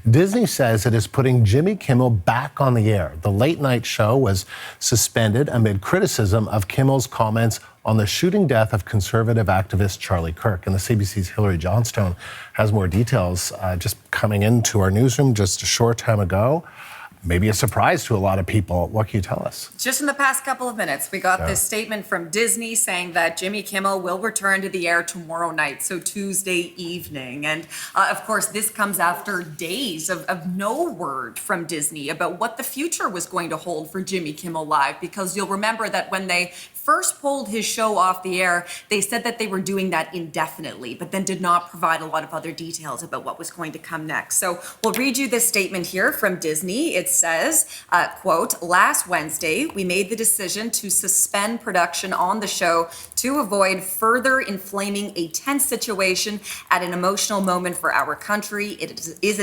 Disney says it is putting Jimmy Kimmel back on the air. The late night show was suspended amid criticism of Kimmel's comments on the shooting death of conservative activist Charlie Kirk. And the CBC's Hilary Johnstone has more details just coming into our newsroom just a short time ago. Maybe a surprise to a lot of people. What can you tell us? Just in the past couple of minutes, we got this statement from Disney saying that Jimmy Kimmel will return to the air tomorrow night, so Tuesday evening. And of course, this comes after days of no word from Disney about what the future was going to hold for Jimmy Kimmel Live, because you'll remember that when they first pulled his show off the air, they said that they were doing that indefinitely, but then did not provide a lot of other details about what was going to come next. So we'll read you this statement here from Disney. It says, quote, "Last Wednesday, we made the decision to suspend production on the show to avoid further inflaming a tense situation at an emotional moment for our country. It is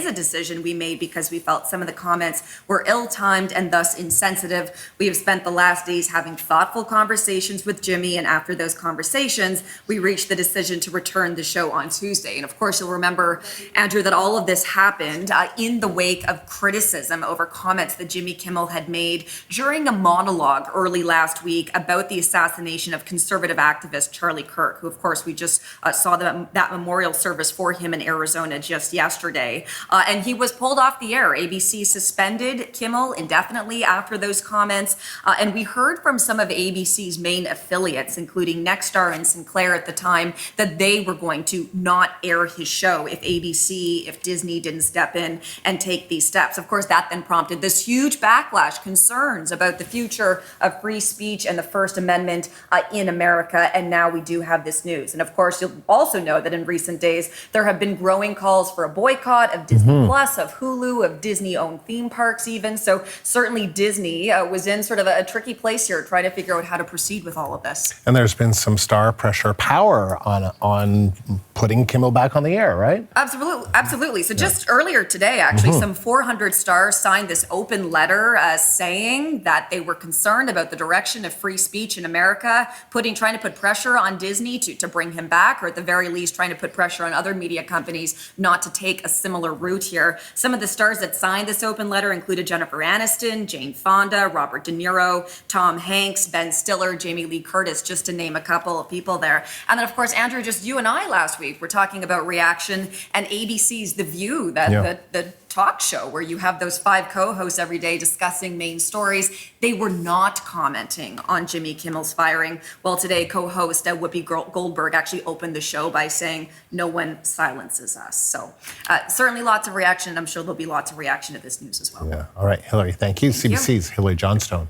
a decision we made because we felt some of the comments were ill-timed and thus insensitive. We have spent the last days having thoughtful conversations with Jimmy, and after those conversations, we reached the decision to return the show on Tuesday." And of course, you'll remember, Andrew, that all of this happened in the wake of criticism over comments that Jimmy Kimmel had made during a monologue early last week about the assassination of conservative activist Charlie Kirk, who, of course, we just saw that memorial service for him in Arizona just yesterday. And he was pulled off the air. ABC suspended Kimmel indefinitely after those comments. And we heard from some of ABC's main affiliates, including Nexstar and Sinclair at the time, that they were going to not air his show if Disney didn't step in and take these steps. Of course, that then prompted this huge backlash, concerns about the future of free speech and the First Amendment in America. And now we do have this news. And of course, you'll also know that in recent days, there have been growing calls for a boycott of Disney Plus, of Hulu, of Disney-owned theme parks even. So certainly Disney was in sort of a tricky place here, trying to figure out how to proceed with all of this. And there's been some star pressure power on putting Kimmel back on the air, right? Absolutely. So just earlier today, actually, some 400 stars signed this open letter saying that they were concerned about the direction of free speech in America, trying to put pressure on Disney to bring him back, or at the very least trying to put pressure on other media companies not to take a similar route here. Some of the stars that signed this open letter included Jennifer Aniston, Jane Fonda, Robert De Niro, Tom Hanks, Ben Stiller, Jamie Lee Curtis, just to name a couple of people there. And then, of course, Andrew, just you and I last week were talking about reaction and ABC's The View, the talk show where you have those 5 co-hosts every day discussing main stories. They were not commenting on Jimmy Kimmel's firing. Well, today, co-host Whoopi Goldberg actually opened the show by saying, "No one silences us." So certainly lots of reaction. I'm sure there'll be lots of reaction to this news as well. Yeah. All right, Hilary, thank you. CBC's Hilary Johnstone.